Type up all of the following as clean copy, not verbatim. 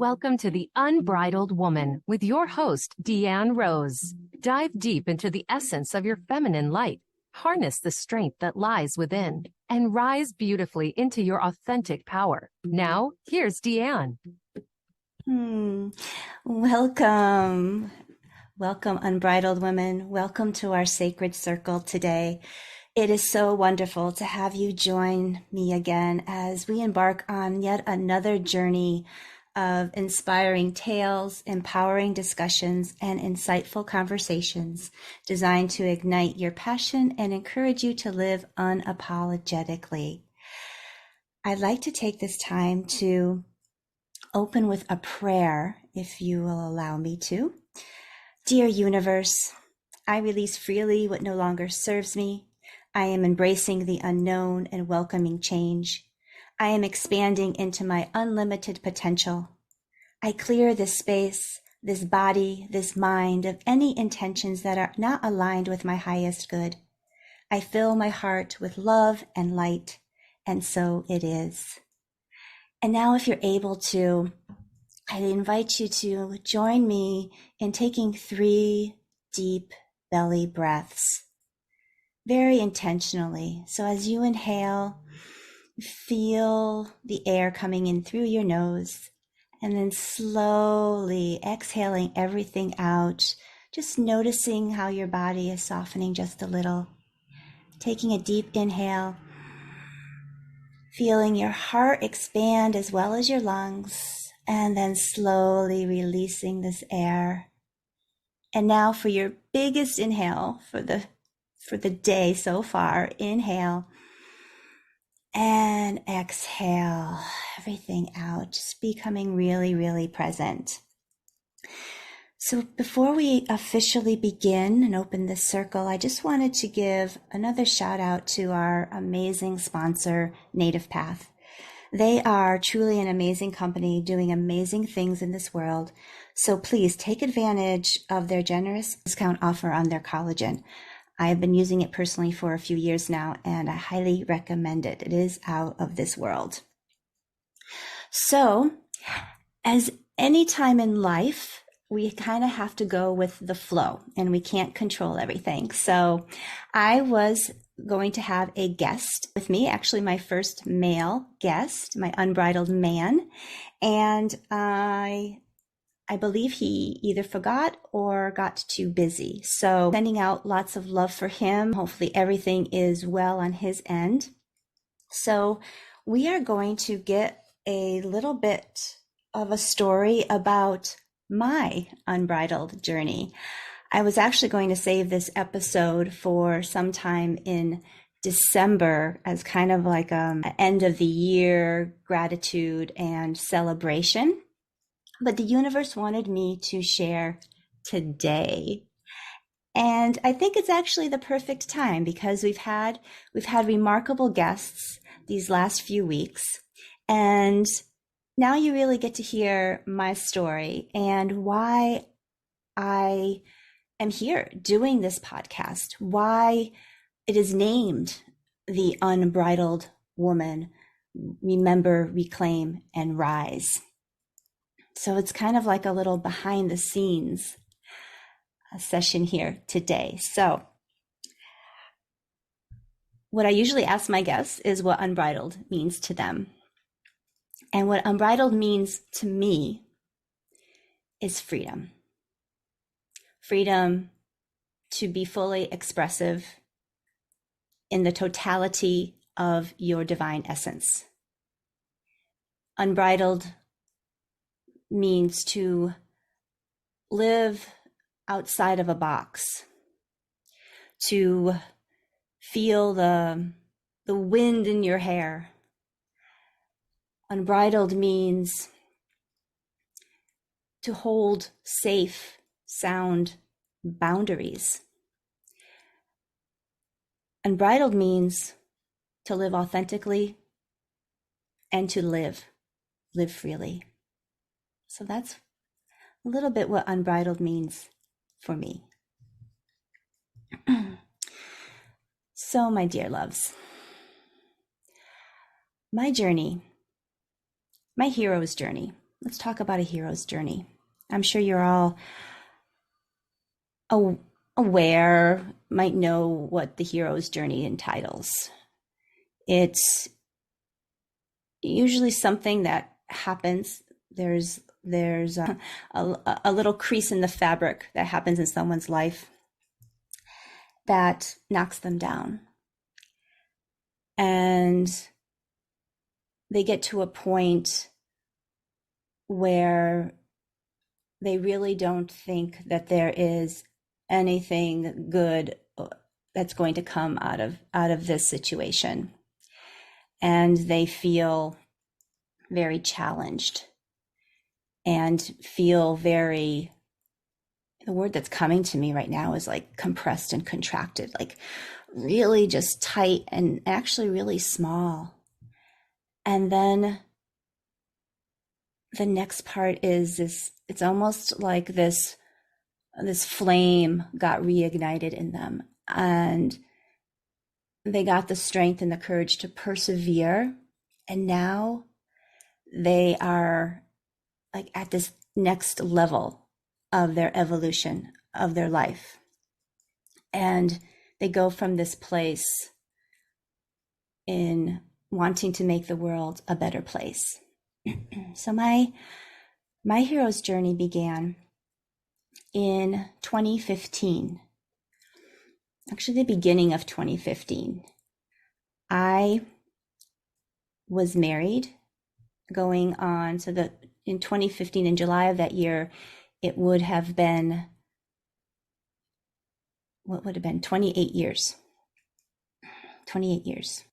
Welcome to the Unbridled Woman with your host, Deanne Rose. Dive deep into the essence of your feminine light, harness the strength that lies within, and rise beautifully into your authentic power. Now, here's Deanne. Welcome. Welcome, Unbridled Women. Welcome to our sacred circle today. It is so wonderful to have you join me again as we embark on yet another journey of inspiring tales, empowering discussions, and insightful conversations designed to ignite your passion and encourage you to live unapologetically. I'd like to take this time to open with a prayer, if you will allow me to. Dear universe, I release freely what no longer serves me. I am embracing the unknown and welcoming change. I am expanding into my unlimited potential. I clear this space, this body, this mind of any intentions that are not aligned with my highest good. I fill my heart with love and light, and so it is. And now if you're able to, I invite you to join me in taking 3 deep belly breaths, very intentionally. So as you inhale, feel the air coming in through your nose, and then slowly exhaling everything out, just noticing how your body is softening just a little. Taking a deep inhale, feeling your heart expand as well as your lungs, and then slowly releasing this air. And now for your biggest inhale for the day so far, inhale and exhale everything out, just becoming really, really present. So before we officially begin and open this circle, I just wanted to give another shout out to our amazing sponsor, Native Path. They are truly an amazing company doing amazing things in this world. So please take advantage of their generous discount offer on their collagen. I've been using it personally for a few years now, and I highly recommend it. It is out of this world. So, as any time in life, we kind of have to go with the flow, and we can't control everything. So, I was going to have a guest with me, actually my first male guest, my unbridled man, and I believe he either forgot or got too busy. So sending out lots of love for him. Hopefully everything is well on his end. So we are going to get a little bit of a story about my unbridled journey. I was actually going to save this episode for sometime in December as kind of like an end of the year gratitude and celebration. But the universe wanted me to share today. And I think it's actually the perfect time because we've had remarkable guests these last few weeks. And now you really get to hear my story and why I am here doing this podcast, why it is named The Unbridled Woman, Remember, Reclaim, and Rise. So it's kind of like a little behind the scenes session here today. So what I usually ask my guests is what unbridled means to them. And what unbridled means to me is freedom. Freedom to be fully expressive in the totality of your divine essence. Unbridled means to live outside of a box, to feel the wind in your hair. Unbridled means to hold safe, sound boundaries. Unbridled means to live authentically and to live freely. So that's a little bit what unbridled means for me. So, my dear loves, my journey, my hero's journey, let's talk about a hero's journey. I'm sure you're all aware, might know what the hero's journey entitles. It's usually something that happens. There's a little crease in the fabric that happens in someone's life that knocks them down. And they get to a point where they really don't think that there is anything good that's going to come out of this situation. And they feel very challenged and feel very, the word that's coming to me right now is like compressed and contracted, like really just tight and actually really small. And then the next part is this, it's almost like this flame got reignited in them, and they got the strength and the courage to persevere. And now they are like at this next level of their evolution of their life. And they go from this place in wanting to make the world a better place. So my hero's journey began in 2015. Actually, the beginning of 2015. I was married going on, so that in 2015, in July of that year, it would have been, what would have been 28 years. 28 years.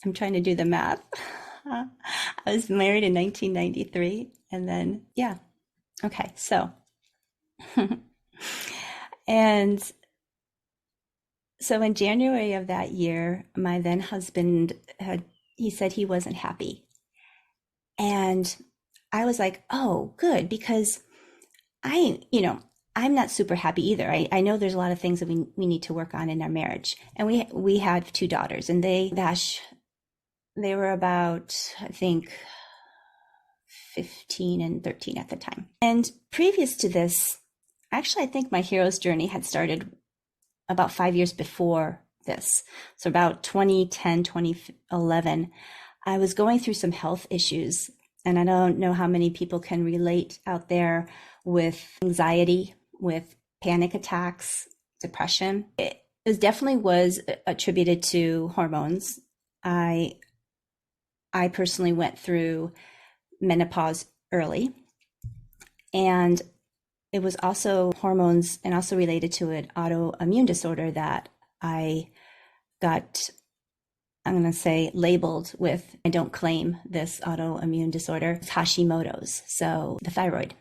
I'm trying to do the math. I was married in 1993, and then, yeah. Okay, so, and so in January of that year, my then husband he said he wasn't happy. And I was like, oh, good, because I'm not super happy either. I know there's a lot of things that we need to work on in our marriage. And we had 2 daughters, and they were about, I think, 15 and 13 at the time. And previous to this, actually, I think my hero's journey had started about 5 years before this. So about 2010, 2011, I was going through some health issues. And I don't know how many people can relate out there with anxiety, with panic attacks, depression. It definitely was attributed to hormones. I personally went through menopause early, and it was also hormones and also related to an autoimmune disorder that I got, I'm going to say, labeled with. I don't claim this autoimmune disorder. It's Hashimoto's, so the thyroid,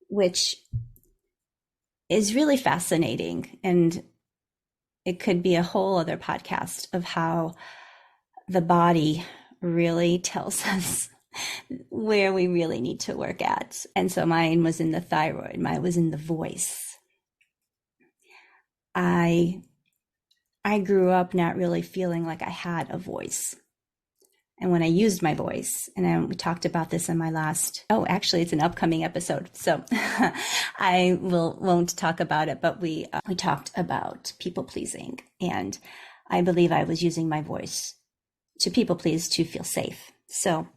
which is really fascinating. And it could be a whole other podcast of how the body really tells us where we really need to work at. And so mine was in the thyroid, mine was in the voice. I grew up not really feeling like I had a voice. And when I used my voice, and we talked about this in my last, actually it's an upcoming episode, so I won't talk about it, but we talked about people pleasing. And I believe I was using my voice to people please to feel safe. So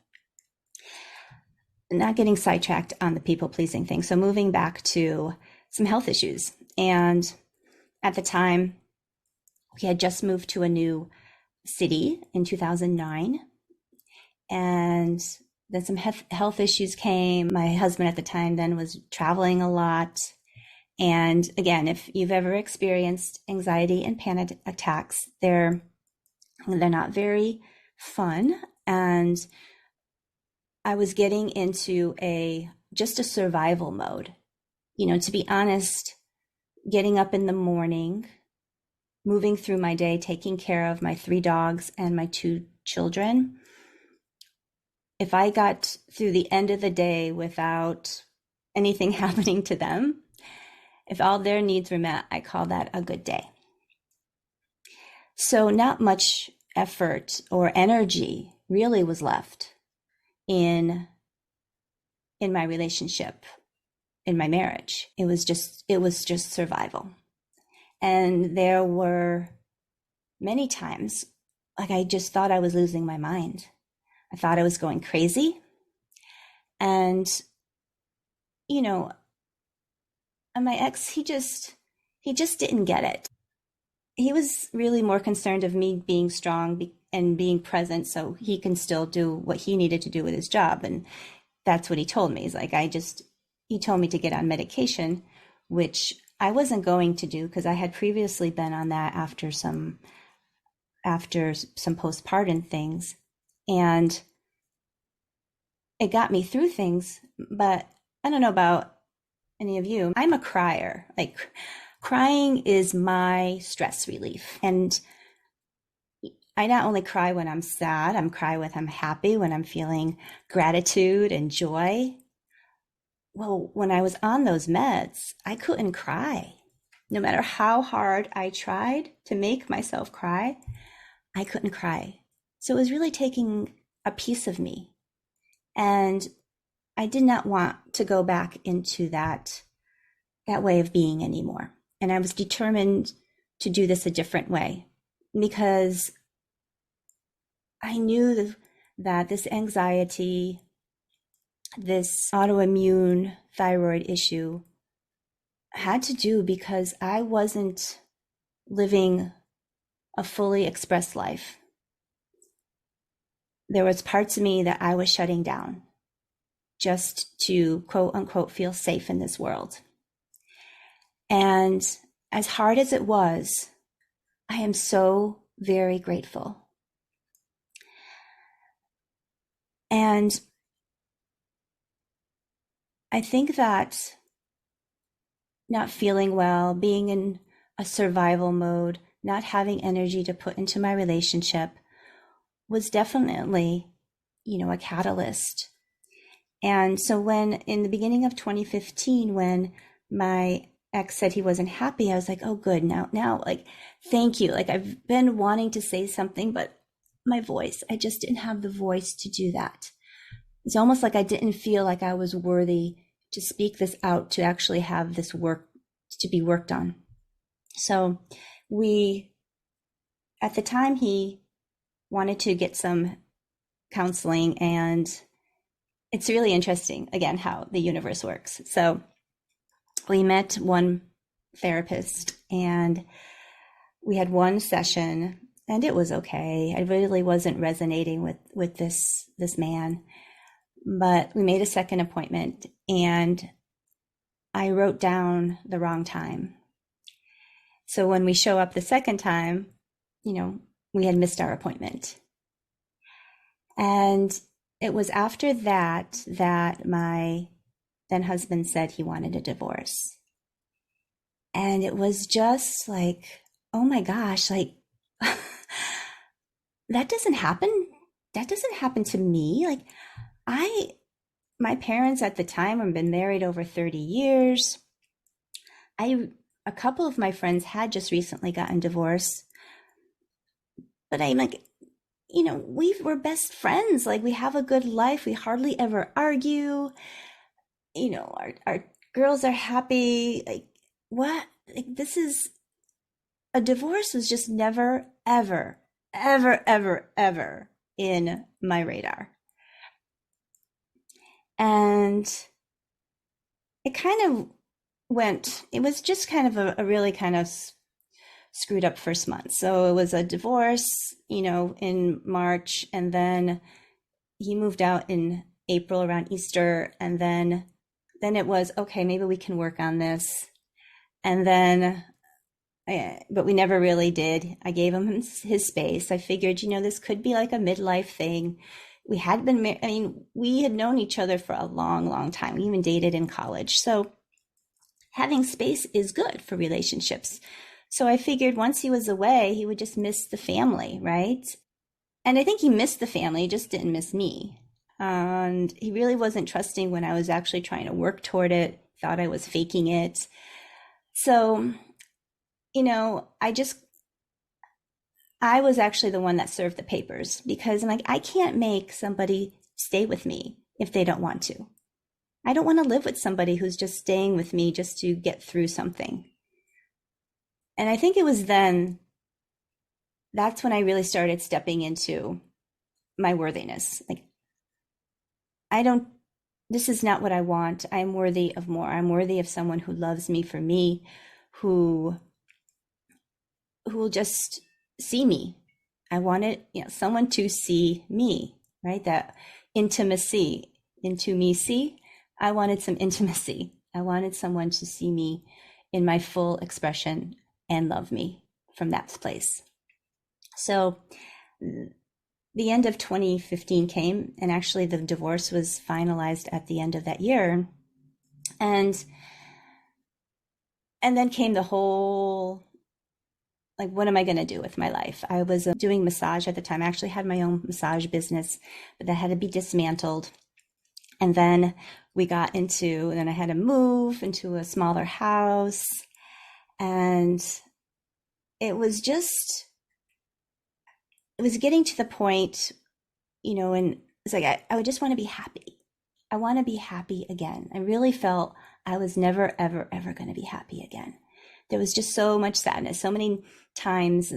not getting sidetracked on the people pleasing thing. So moving back to some health issues. And at the time, we had just moved to a new city in 2009. And then some health issues came. My husband at the time then was traveling a lot. And again, if you've ever experienced anxiety and panic attacks, they're not very fun. And I was getting into just a survival mode. To be honest, getting up in the morning, moving through my day, taking care of my 3 dogs and my 2 children. If I got through the end of the day without anything happening to them, if all their needs were met, I call that a good day. So not much effort or energy really was left in my relationship, in my marriage. It was just survival. And there were many times, like, I just thought I was losing my mind. I thought I was going crazy. And, you know, and my ex, he just didn't get it. He was really more concerned of me being strong and being present so he can still do what he needed to do with his job. And that's what he told me. He's like, he told me to get on medication, which I wasn't going to do because I had previously been on that after some postpartum things. And it got me through things, but I don't know about any of you. I'm a crier. Like, crying is my stress relief. And I not only cry when I'm sad, I'm happy, when I'm feeling gratitude and joy. Well, when I was on those meds, I couldn't cry. No matter how hard I tried to make myself cry, I couldn't cry. So it was really taking a piece of me. And I did not want to go back into that way of being anymore. And I was determined to do this a different way because I knew that this anxiety, this autoimmune thyroid issue had to do because I wasn't living a fully expressed life. There was parts of me that I was shutting down just to, quote unquote, feel safe in this world. And as hard as it was, I am so very grateful. And I think that not feeling well, being in a survival mode, not having energy to put into my relationship was definitely, a catalyst. And so when in the beginning of 2015, when my ex said he wasn't happy, I was like, oh, good. Now, like, thank you. Like, I've been wanting to say something, but my voice, I just didn't have the voice to do that. It's almost like I didn't feel like I was worthy to speak this out, to actually have this work to be worked on. So at the time, he wanted to get some counseling, and it's really interesting, again, how the universe works. So we met one therapist and we had one session, and it was okay. I really wasn't resonating with this man, but we made a second appointment and I wrote down the wrong time. So when we show up the second time, we had missed our appointment. And it was after that my then husband said he wanted a divorce. And it was just like, oh my gosh, like, that doesn't happen. That doesn't happen to me. Like, my parents at the time have been married over 30 years. A couple of my friends had just recently gotten divorced. But I'm like, we're best friends. Like, we have a good life. We hardly ever argue. Our girls are happy. Like, what? Like, this is a divorce was just never, ever, ever, ever, ever in my radar. And it was just kind of a really kind of screwed up first month. So it was a divorce, in March, and then he moved out in April around Easter, and then it was, okay, maybe we can work on this. And then, but we never really did. I gave him his space. I figured, this could be like a midlife thing. We had we had known each other for a long, long time. We even dated in college. So having space is good for relationships. So I figured once he was away, he would just miss the family, right? And I think he missed the family, he just didn't miss me. And he really wasn't trusting when I was actually trying to work toward it, thought I was faking it. So, I was actually the one that served the papers, because I'm like, I can't make somebody stay with me if they don't want to. I don't want to live with somebody who's just staying with me just to get through something. And I think it was then, that's when I really started stepping into my worthiness. Like, this is not what I want. I'm worthy of more. I'm worthy of someone who loves me for me, who will just see me. I wanted, someone to see me, right? That intimacy, into me see. I wanted some intimacy. I wanted someone to see me in my full expression and love me from that place. So the end of 2015 came, and actually the divorce was finalized at the end of that year. And then came the whole, like, what am I going to do with my life? I was doing massage at the time. I actually had my own massage business, but that had to be dismantled. And then then I had to move into a smaller house. And it was getting to the point, and it's like, I would just want to be happy. I want to be happy again. I really felt I was never, ever, ever going to be happy again. There was just so much sadness, so many times,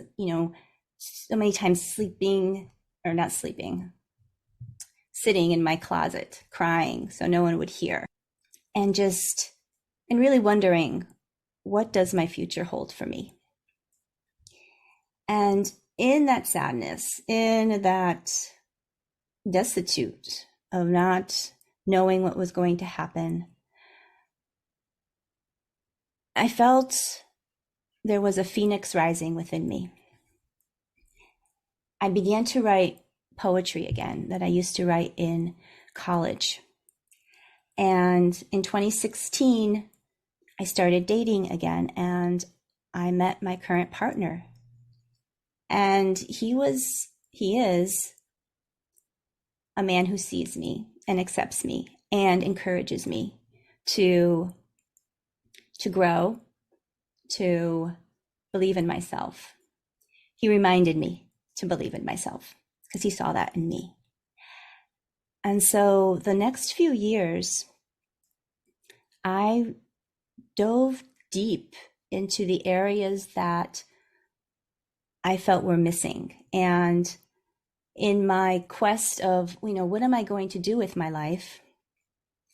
sitting in my closet, crying so no one would hear, and really wondering, what does my future hold for me? And in that sadness, in that destitute of not knowing what was going to happen, I felt there was a phoenix rising within me. I began to write poetry again that I used to write in college. And in 2016, I started dating again, and I met my current partner. And he is a man who sees me and accepts me and encourages me to grow, to believe in myself. He reminded me to believe in myself because he saw that in me. And so the next few years, I dove deep into the areas that I felt were missing. And in my quest of, what am I going to do with my life?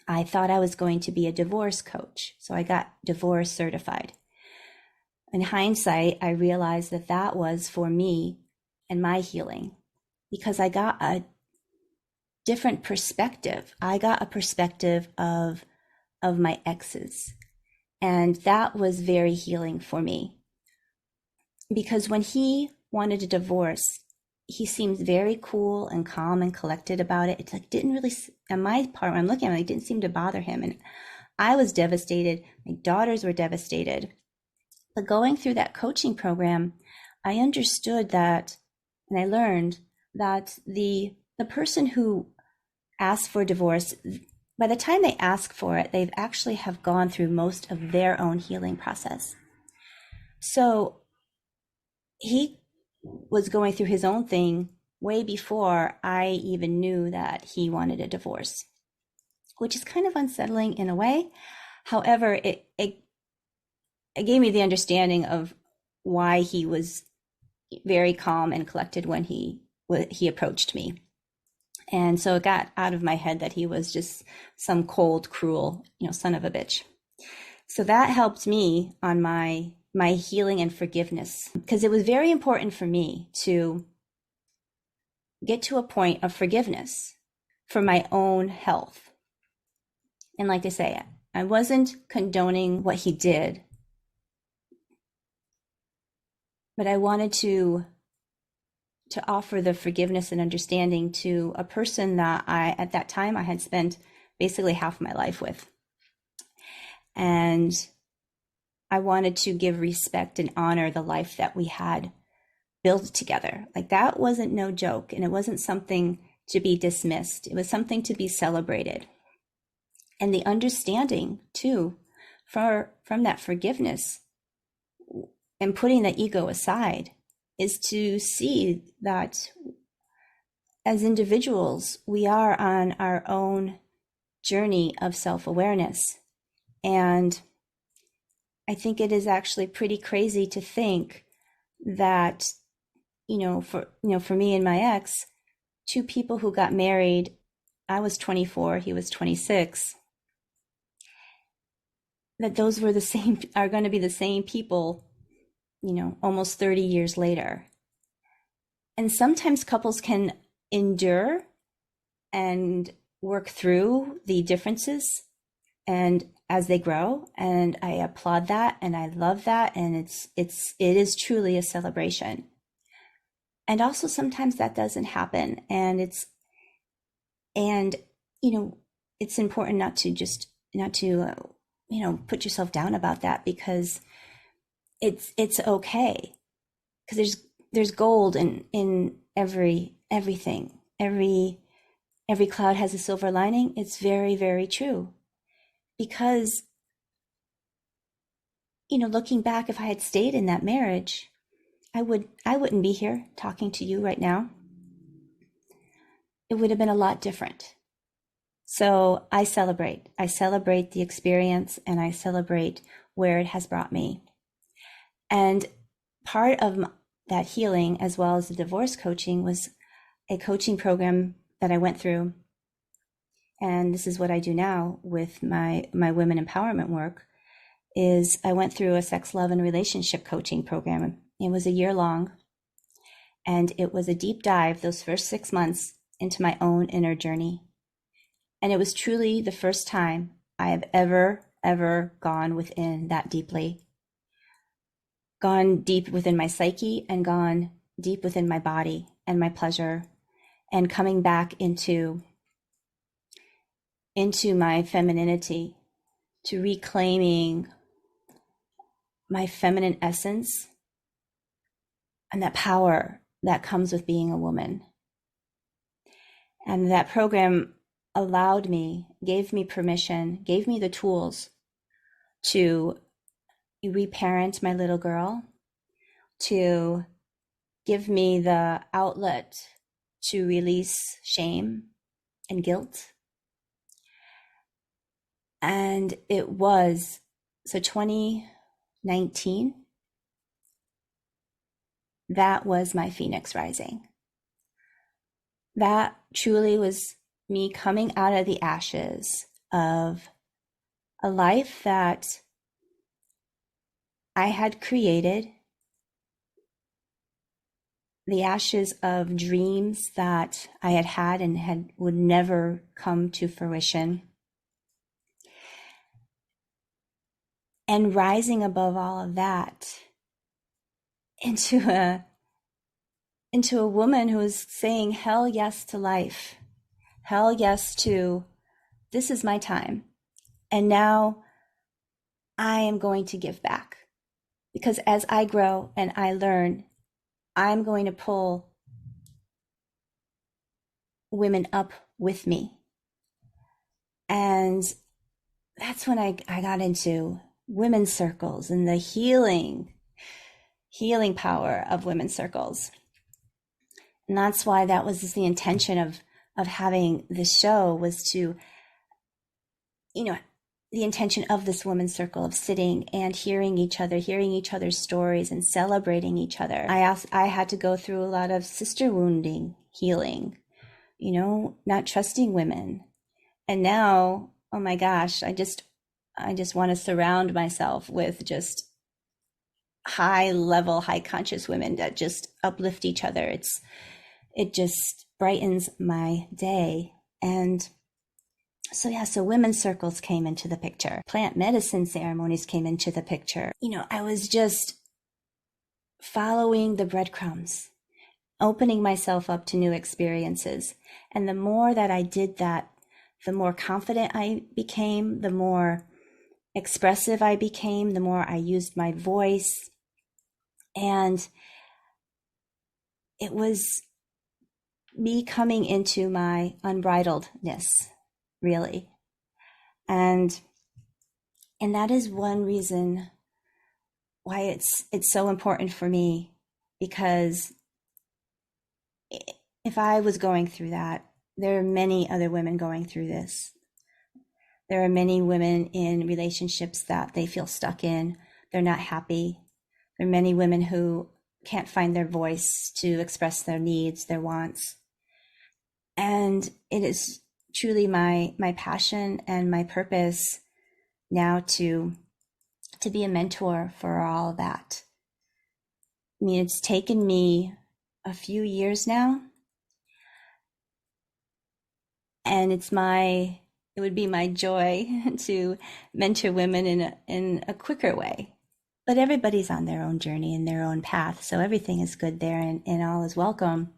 I thought I was going to be a divorce coach. So I got divorce certified. In hindsight, I realized that was for me and my healing, because I got a different perspective. I got a perspective of my exes. And that was very healing for me. Because when he wanted a divorce, he seemed very cool and calm and collected about it. It's like, didn't really, on my part, when I'm looking at it, it didn't seem to bother him. And I was devastated. My daughters were devastated. But going through that coaching program, I understood that, and I learned that the person who asks for divorce, by the time they ask for it, they've actually have gone through most of their own healing process. So he was going through his own thing way before I even knew that he wanted a divorce, which is kind of unsettling in a way. However, it gave me the understanding of why he was very calm and collected when he approached me. And so it got out of my head that he was just some cold, cruel, son of a bitch. So that helped me on my healing and forgiveness, because it was very important for me to get to a point of forgiveness for my own health. And like I say, I wasn't condoning what he did, but I wanted to offer the forgiveness and understanding to a person that at that time I had spent basically half my life with. And I wanted to give respect and honor the life that we had built together. Like, that wasn't no joke, and it wasn't something to be dismissed. It was something to be celebrated. And the understanding too, from that forgiveness and putting the ego aside, is to see that as individuals, we are on our own journey of self-awareness. And I think it is actually pretty crazy to think that, for me and my ex, two people who got married, I was 24, he was 26, that those were are going to be the same people, almost 30 years later. And sometimes couples can endure and work through the differences and as they grow, and I applaud that and I love that, and it is truly a celebration. And also sometimes that doesn't happen, and it's important not to put yourself down about that, because it's okay, because there's gold in everything. Every cloud has a silver lining. It's very, very true. Because, looking back, if I had stayed in that marriage, I wouldn't be here talking to you right now. It would have been a lot different. So I celebrate the experience, and I celebrate where it has brought me. And part of that healing, as well as the divorce coaching, was a coaching program that I went through. And this is what I do now with my women empowerment work, is I went through a sex, love, and relationship coaching program. It was a year long, and it was a deep dive those first 6 months into my own inner journey. And it was truly the first time I have ever gone within that deeply, gone deep within my psyche, and gone deep within my body and my pleasure, and coming back into my femininity, to reclaiming my feminine essence and that power that comes with being a woman. And that program allowed me, gave me permission, gave me the tools to reparent my little girl, to give me the outlet to release shame and guilt. And it was, so 2019, that was my Phoenix rising. That truly was me coming out of the ashes of a life that I had created, the ashes of dreams that I had and would never come to fruition. And rising above all of that into a woman who is saying hell yes to life, hell yes to, this is my time. And now I am going to give back, because as I grow and I learn, I'm going to pull women up with me. And that's when I got into women's circles and the healing power of women's circles. And that's why that was the intention of having this show, was to, the intention of this women's circle, of sitting and hearing each other's stories and celebrating each other. I had to go through a lot of sister wounding healing, not trusting women. And now, oh my gosh, I just want to surround myself with just high level, high conscious women that just uplift each other. It just brightens my day. And so women's circles came into the picture. Plant medicine ceremonies came into the picture. I was just following the breadcrumbs, opening myself up to new experiences. And the more that I did that, the more confident I became, the more expressive I became, the more I used my voice. And it was me coming into my unbridledness, really. And that is one reason why it's so important for me, because if I was going through that, there are many other women going through this. There are many women in relationships that they feel stuck in. They're not happy. There are many women who can't find their voice to express their needs, their wants. And it is truly my passion and my purpose now to be a mentor for all of that. I mean, it's taken me a few years now, and it would be my joy to mentor women in a quicker way. But everybody's on their own journey and their own path, so everything is good there, and all is welcome.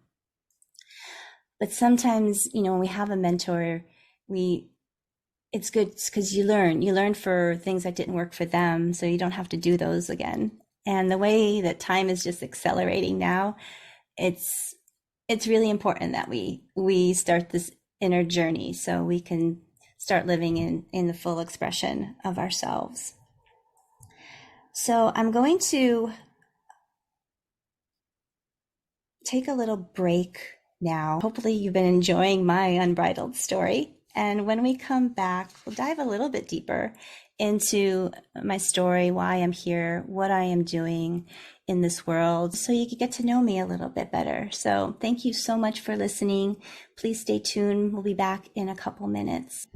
But sometimes, when we have a mentor, it's good because you learn for things that didn't work for them, so you don't have to do those again. And the way that time is just accelerating now, it's really important that we start this inner journey so we can start living in the full expression of ourselves. So I'm going to take a little break now. Hopefully you've been enjoying my unbridled story. And when we come back, we'll dive a little bit deeper into my story, why I'm here, what I am doing in this world, so you can get to know me a little bit better. So thank you so much for listening. Please stay tuned. We'll be back in a couple minutes.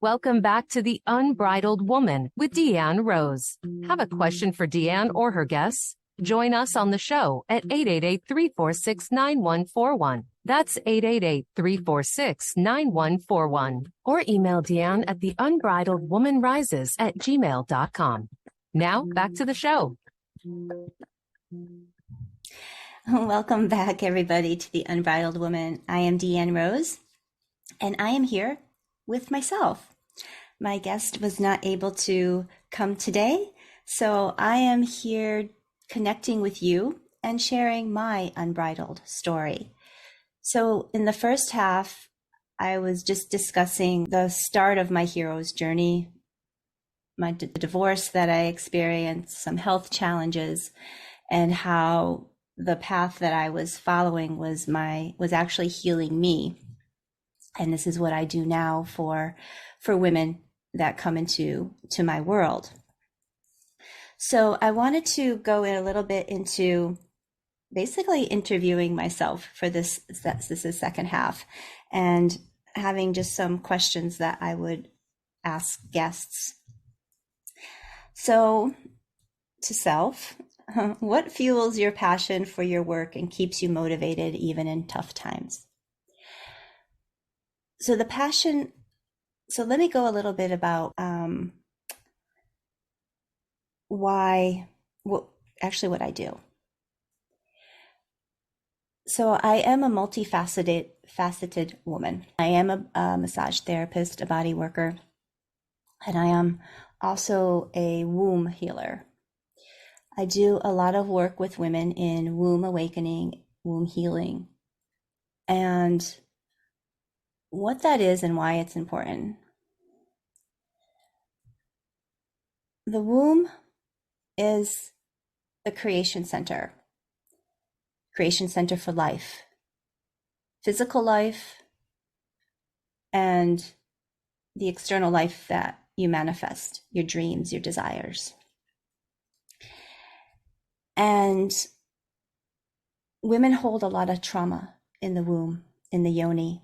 Welcome back to The Unbridled Woman with Deanne Rose. Have a question for Deanne or her guests? Join us on the show at 888-346-9141. That's 888-346-9141. Or email Deanne at theunbridledwomanrises@gmail.com. Now, back to the show. Welcome back, everybody, to The Unbridled Woman. I am Deanne Rose, and I am here with myself. My guest was not able to come today, so I am here connecting with you and sharing my unbridled story. So in the first half, I was just discussing the start of my hero's journey, the divorce that I experienced, some health challenges, and how the path that I was following was actually healing me. And this is what I do now for women that come into my world. So I wanted to go in a little bit into basically interviewing myself for this. This is the second half, and having just some questions that I would ask guests. So to self, what fuels your passion for your work and keeps you motivated even in tough times? So the passion, so let me go a little bit about what I do. So I am a multifaceted woman. I am a massage therapist, a body worker, and I am also a womb healer. I do a lot of work with women in womb awakening, womb healing, and what that is and why it's important. The womb is the creation center for life, physical life, and the external life that you manifest, your dreams, your desires. And women hold a lot of trauma in the womb, in the yoni.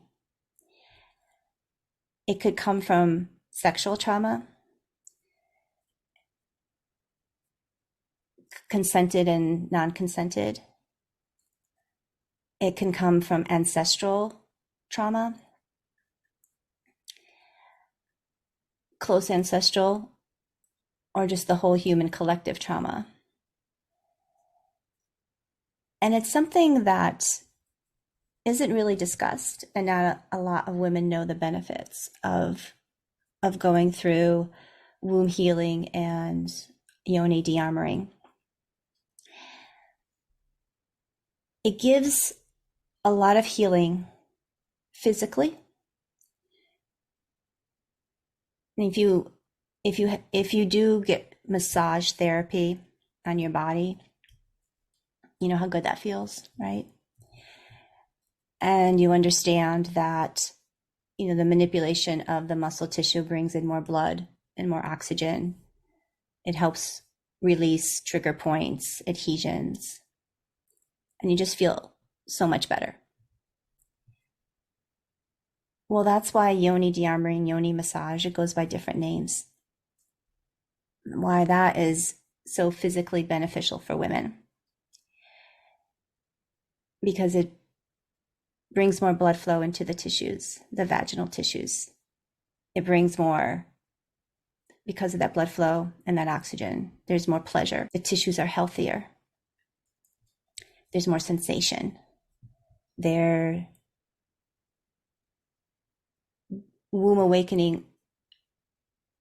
It could come from sexual trauma, consented and non-consented. It can come from ancestral trauma, close ancestral, or just the whole human collective trauma. And it's something that isn't really discussed, and not a lot of women know the benefits of going through womb healing and yoni de-armoring. it gives a lot of healing physically. And if you do get massage therapy on your body, you know how good that feels, right? And you understand that, you know, the manipulation of the muscle tissue brings in more blood and more oxygen. It helps release trigger points, adhesions, and you just feel so much better. Well, that's why yoni dearmoring, yoni massage, it goes by different names. Why that is so physically beneficial for women. Because it brings more blood flow into the tissues, the vaginal tissues. It brings more, because of that blood flow and that oxygen, there's more pleasure. The tissues are healthier. There's more sensation. Their womb awakening,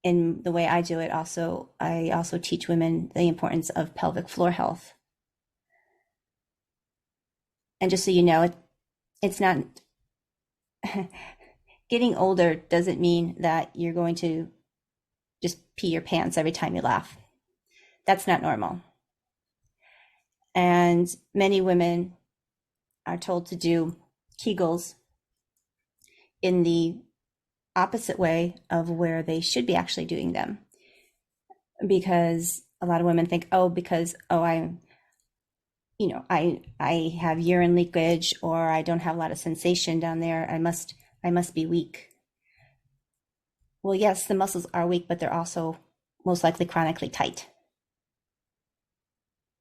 in the way I do it, I also teach women the importance of pelvic floor health. And just so you know, it's not getting older doesn't mean that you're going to just pee your pants every time you laugh. That's not normal. And many women are told to do Kegels in the opposite way of where they should be actually doing them. Because a lot of women think, I have urine leakage, or I don't have a lot of sensation down there, I must be weak. Well, yes, the muscles are weak, but they're also most likely chronically tight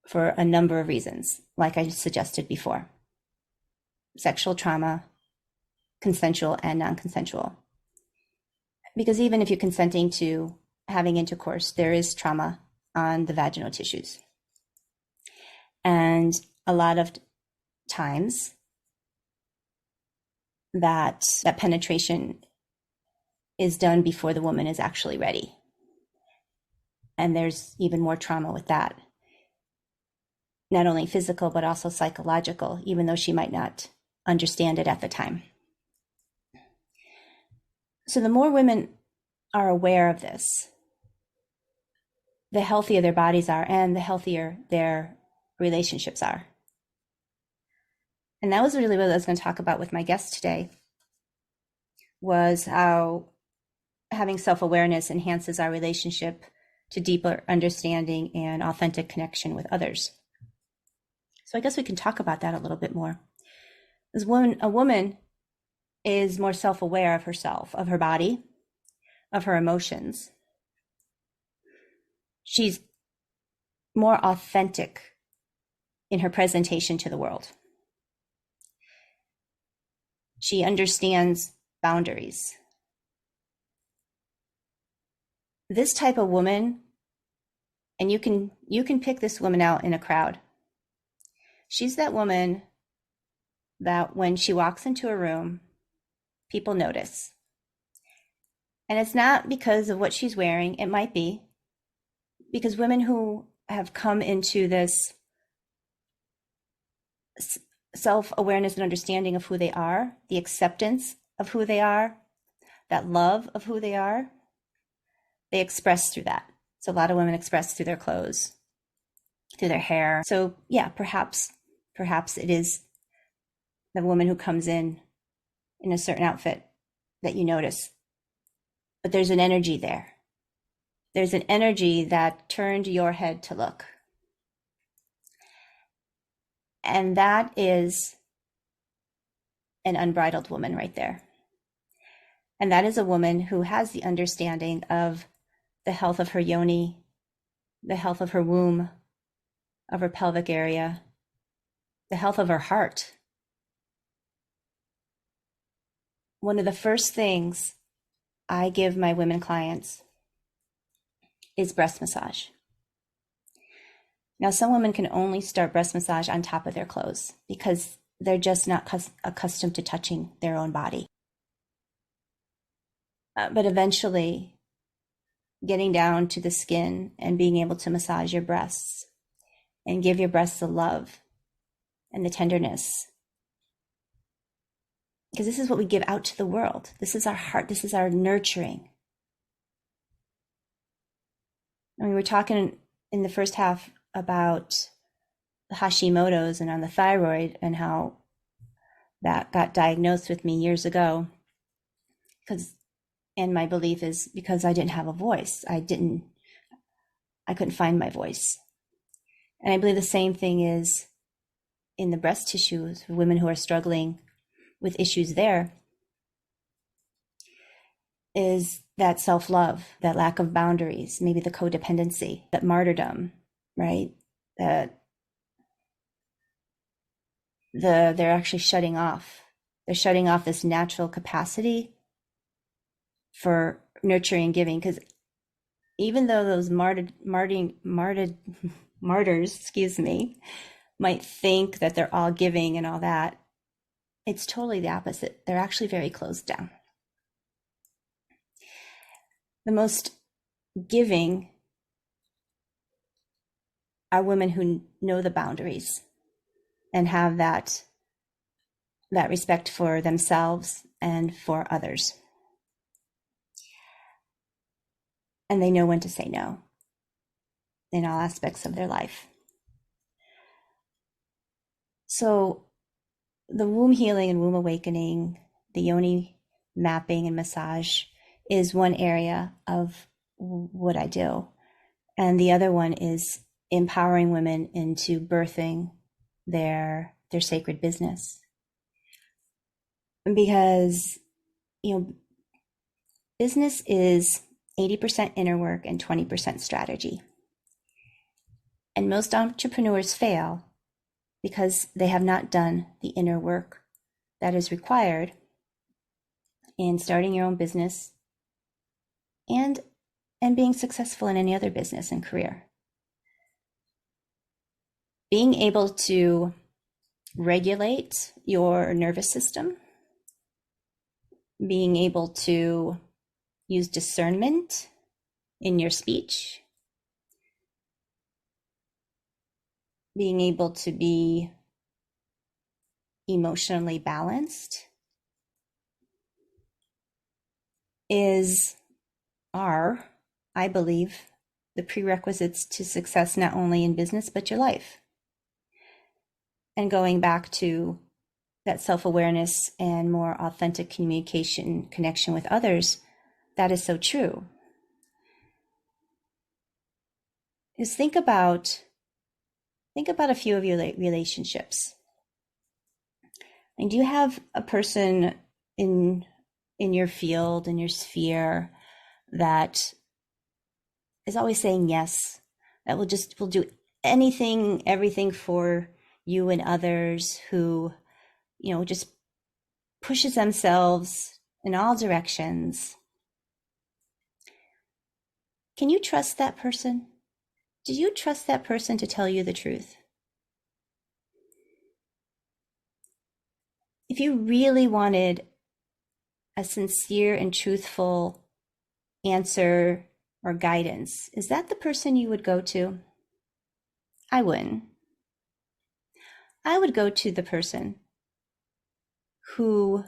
for a number of reasons, like I suggested before. Sexual trauma, consensual and non-consensual. Because even if you're consenting to having intercourse, there is trauma on the vaginal tissues. And a lot of times that penetration is done before the woman is actually ready. And there's even more trauma with that. Not only physical, but also psychological, even though she might not understand it at the time. So the more women are aware of this, the healthier their bodies are and the healthier their relationships are. And that was really what I was going to talk about with my guest today, was how having self-awareness enhances our relationship to deeper understanding and authentic connection with others. So I guess we can talk about that a little bit more. As a woman is more self-aware of herself, of her body, of her emotions. She's more authentic in her presentation to the world. She understands boundaries. This type of woman, and you can pick this woman out in a crowd. She's that woman that when she walks into a room, people notice. And it's not because of what she's wearing. It might be because women who have come into this self-awareness and understanding of who they are, the acceptance of who they are, that love of who they are, they express through that. So a lot of women express through their clothes, through their hair. So yeah, perhaps it is the woman who comes in a certain outfit that you notice. But there's an energy there. There's an energy that turned your head to look. And that is an unbridled woman right there. And that is a woman who has the understanding of the health of her yoni, the health of her womb, of her pelvic area, the health of her heart. One of the first things I give my women clients is breast massage. Now, some women can only start breast massage on top of their clothes because they're just not accustomed to touching their own body. But eventually, getting down to the skin and being able to massage your breasts and give your breasts the love and the tenderness. Because this is what we give out to the world. This is our heart. This is our nurturing. And we were talking in the first half about the Hashimoto's and on the thyroid and how that got diagnosed with me years ago. And my belief is because I didn't have a voice. I couldn't find my voice. And I believe the same thing is in the breast tissues for women who are struggling with issues there, is that self-love, that lack of boundaries, maybe the codependency, that martyrdom, right? That they're actually shutting off. They're shutting off this natural capacity for nurturing and giving. Because even though those martyrs, might think that they're all giving and all that, it's totally the opposite. They're actually very closed down. The most giving are women who know the boundaries and have that respect for themselves and for others. And they know when to say no in all aspects of their life. So the womb healing and womb awakening, the yoni mapping and massage is one area of what I do. And the other one is empowering women into birthing their sacred business. Because, business is 80% inner work and 20% strategy. And most entrepreneurs fail because they have not done the inner work that is required in starting your own business and being successful in any other business and career. Being able to regulate your nervous system, being able to use discernment in your speech, being able to be emotionally balanced are, I believe, the prerequisites to success not only in business, but your life. And going back to that self-awareness and more authentic communication, connection with others, that is so true. Is think about a few of your relationships. And do you have a person in your field, in your sphere, that is always saying yes, that will do anything, everything for you and others, who, just pushes themselves in all directions? Can you trust that person? Do you trust that person to tell you the truth? If you really wanted a sincere and truthful answer or guidance, is that the person you would go to? I wouldn't. I would go to the person who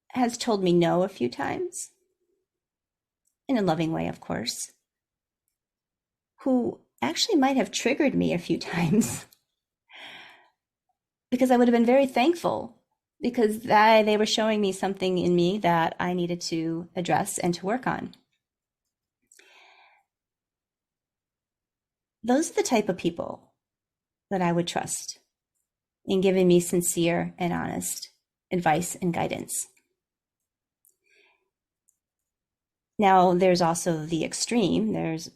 has told me no a few times, in a loving way, of course, who actually might have triggered me a few times, because I would have been very thankful, because they were showing me something in me that I needed to address and to work on. Those are the type of people that I would trust in giving me sincere and honest advice and guidance. Now, there's also the extreme. There's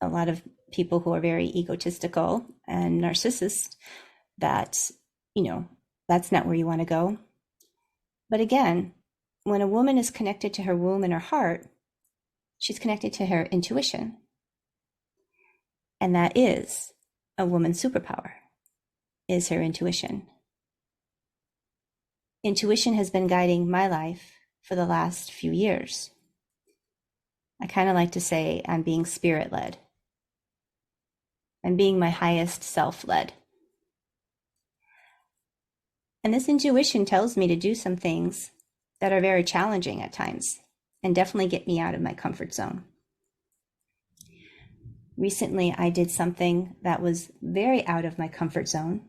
a lot of people who are very egotistical and narcissist that, that's not where you want to go. But again, when a woman is connected to her womb and her heart, she's connected to her intuition. And that is a woman's superpower, is her intuition. Intuition has been guiding my life for the last few years. I kind of like to say I'm being spirit-led. I'm being my highest self-led. And this intuition tells me to do some things that are very challenging at times and definitely get me out of my comfort zone. Recently, I did something that was very out of my comfort zone,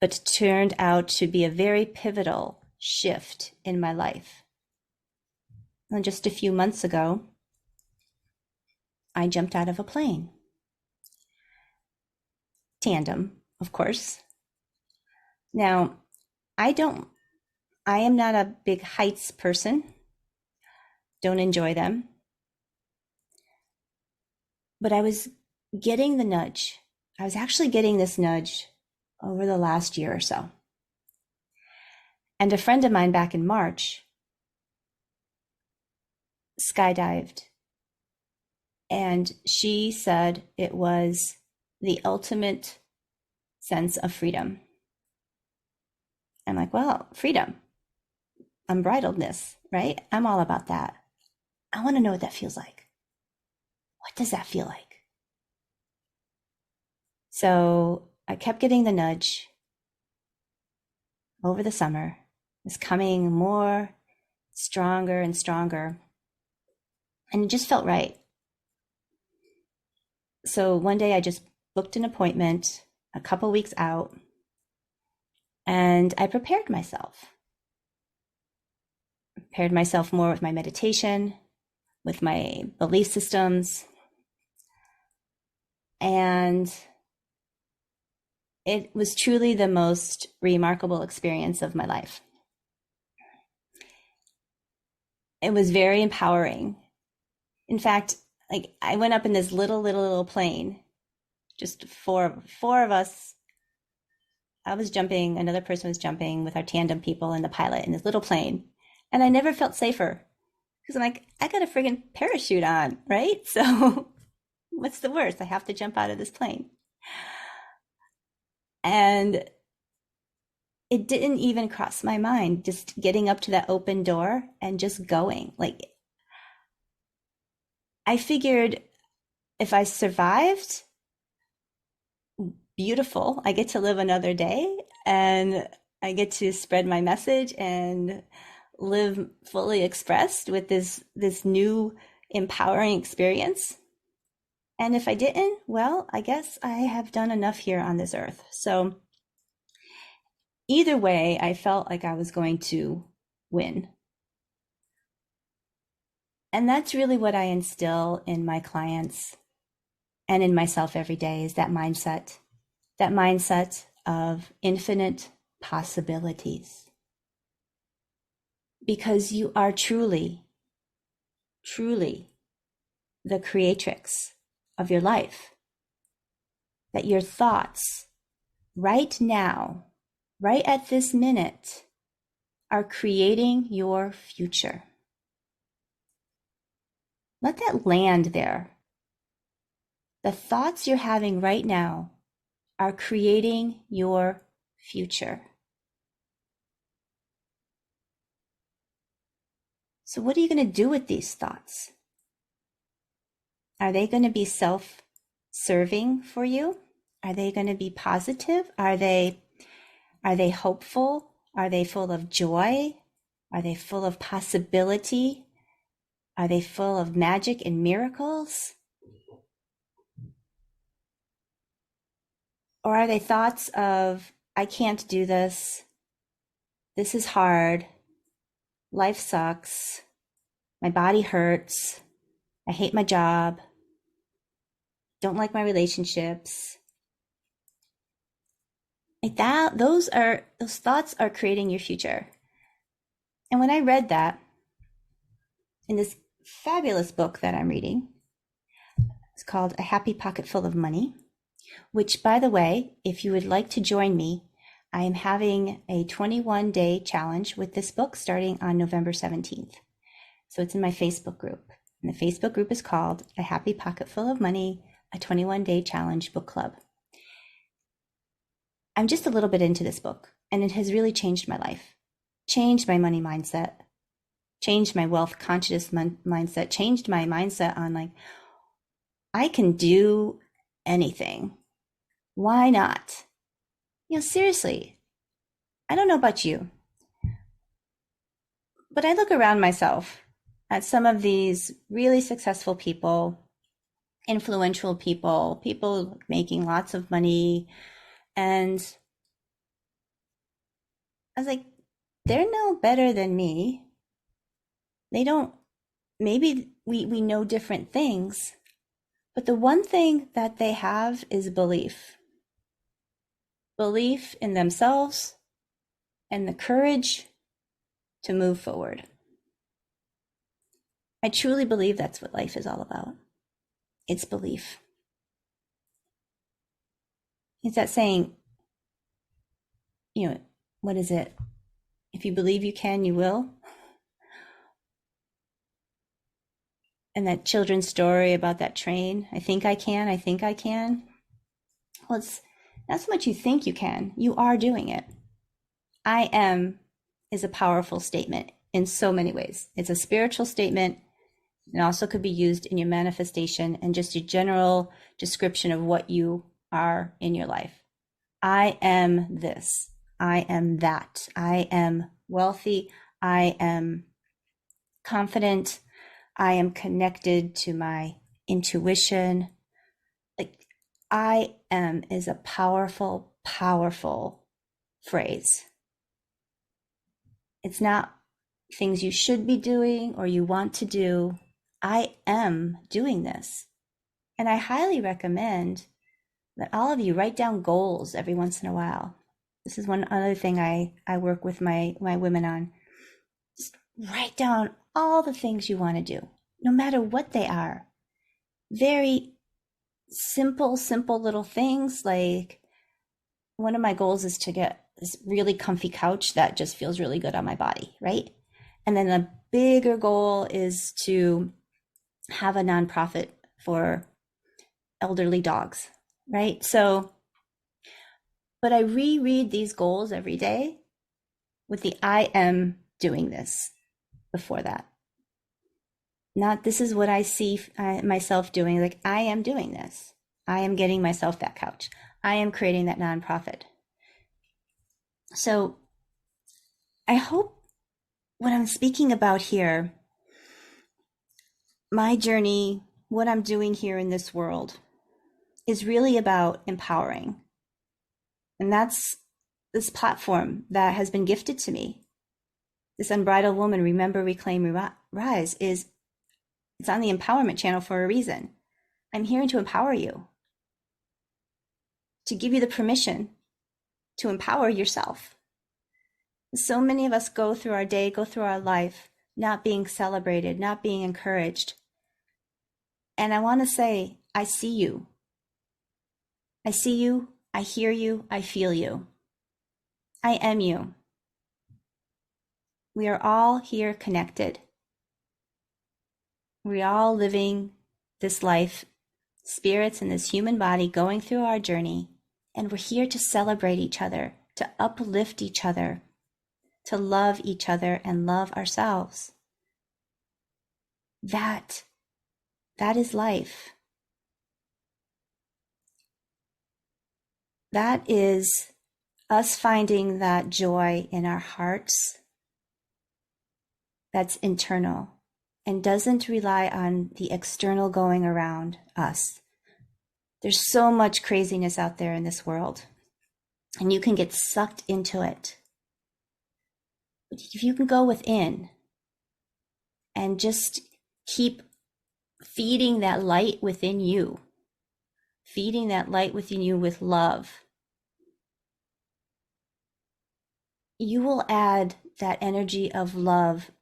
but turned out to be a very pivotal shift in my life. And just a few months ago, I jumped out of a plane. Tandem, of course. Now, I am not a big heights person. Don't enjoy them. But I was getting the nudge. I was actually getting this nudge over the last year or so. And a friend of mine back in March skydived. And she said it was the ultimate sense of freedom. I'm like, well, freedom, unbridledness, right? I'm all about that. I want to know what that feels like. What does that feel like? So I kept getting the nudge over the summer. It's coming more stronger and stronger. And it just felt right. So one day I just booked an appointment a couple weeks out, and I prepared myself. Prepared myself more with my meditation, with my belief systems. And it was truly the most remarkable experience of my life. It was very empowering. In fact, like I went up in this little plane, just four of us. I was jumping, another person was jumping with our tandem people and the pilot in this little plane. And I never felt safer because I'm like, I got a friggin' parachute on, right? So what's the worst? I have to jump out of this plane. And it didn't even cross my mind, just getting up to that open door and just going. Like, I figured if I survived, beautiful, I get to live another day and I get to spread my message and live fully expressed with this new empowering experience. And if I didn't, well, I guess I have done enough here on this earth. So either way, I felt like I was going to win. And that's really what I instill in my clients and in myself every day, is that mindset of infinite possibilities. Because you are truly, truly the creatrix of your life. That your thoughts right now, right at this minute, are creating your future. Let that land there. The thoughts you're having right now are creating your future. So what are you going to do with these thoughts? Are they going to be self-serving for you? Are they going to be positive? Are they hopeful? Are they full of joy? Are they full of possibility? Are they full of magic and miracles? Or are they thoughts of, I can't do this. This is hard. Life sucks. My body hurts. I hate my job. Don't like my relationships. Like that, those thoughts are creating your future. And when I read that in this fabulous book that I'm reading, it's called A Happy Pocket Full of Money, which, by the way, if you would like to join me, I am having a 21-day challenge with this book starting on November 17th. So it's in my Facebook group. And the Facebook group is called A Happy Pocket Full of Money, a 21-day challenge book club. I'm just a little bit into this book, and it has really changed my life, changed my money mindset, changed my wealth conscious mindset, changed my mindset on like, I can do anything. Why not? Seriously, I don't know about you, but I look around myself at some of these really successful people, influential people, people making lots of money. And I was like, they're no better than me. They don't, maybe we know different things, but the one thing that they have is belief in themselves and the courage to move forward. I truly believe that's what life is all about. It's belief. It's that saying, what is it? If you believe you can, you will. And that children's story about that train, I think I can, I think I can. Well, it's not so much you think you can, you are doing it. I am is a powerful statement in so many ways. It's a spiritual statement. It also could be used in your manifestation and just a general description of what you are in your life. I am this. I am that. I am wealthy. I am confident. I am connected to my intuition. Like, I am is a powerful, powerful phrase. It's not things you should be doing or you want to do. I am doing this. And I highly recommend that all of you write down goals every once in a while. This is one other thing I work with my women on. Just write down all the things you want to do, no matter what they are. Very simple little things. Like, one of my goals is to get this really comfy couch that just feels really good on my body, right? And then the bigger goal is to have a nonprofit for elderly dogs, right? So, but I reread these goals every day with the I am doing this before that. Not this is what I see myself doing. Like, I am doing this. I am getting myself that couch. I am creating that nonprofit. So I hope what I'm speaking about here, my journey, what I'm doing here in this world, is really about empowering. And that's this platform that has been gifted to me. This Unbridled Woman, Remember, Reclaim, Rise, it's on the empowerment channel for a reason. I'm here to empower you, to give you the permission to empower yourself. So many of us go through our day, go through our life, not being celebrated, not being encouraged. And I want to say, I see you. I see you, I hear you, I feel you. I am you. We are all here connected. We're all living this life, spirits in this human body, going through our journey. And we're here to celebrate each other, to uplift each other, to love each other and love ourselves. That is life. That is us finding that joy in our hearts that's internal and doesn't rely on the external going around us. There's so much craziness out there in this world, and you can get sucked into it. But if you can go within and just keep feeding that light within you, feeding that light within you with love, you will add that energy of love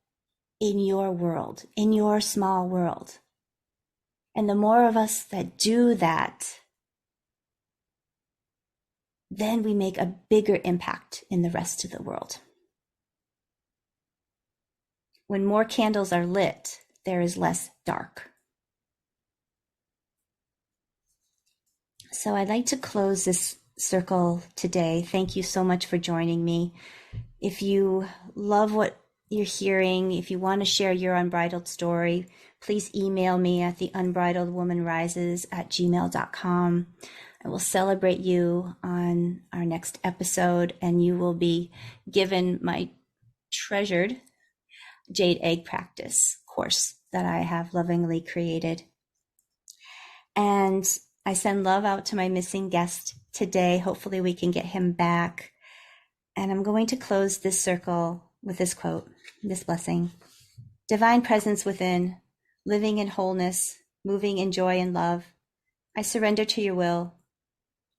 in your world, in your small world. And the more of us that do that, then we make a bigger impact in the rest of the world. When more candles are lit, there is less dark. So I'd like to close this circle today. Thank you so much for joining me. If you love what you're hearing, if you want to share your unbridled story, please email me at theunbridledwomanrises@gmail.com. I will celebrate you on our next episode, and you will be given my treasured Jade Egg Practice course that I have lovingly created. And I send love out to my missing guest today. Hopefully we can get him back. And I'm going to close this circle with this quote, this blessing. Divine presence within, living in wholeness, moving in joy and love. I surrender to your will.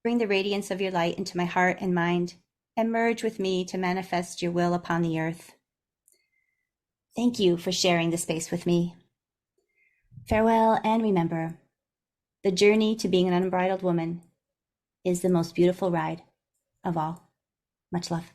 Bring the radiance of your light into my heart and mind, and merge with me to manifest your will upon the earth. Thank you for sharing the space with me. Farewell, and remember, the journey to being an unbridled woman is the most beautiful ride of all. Much love.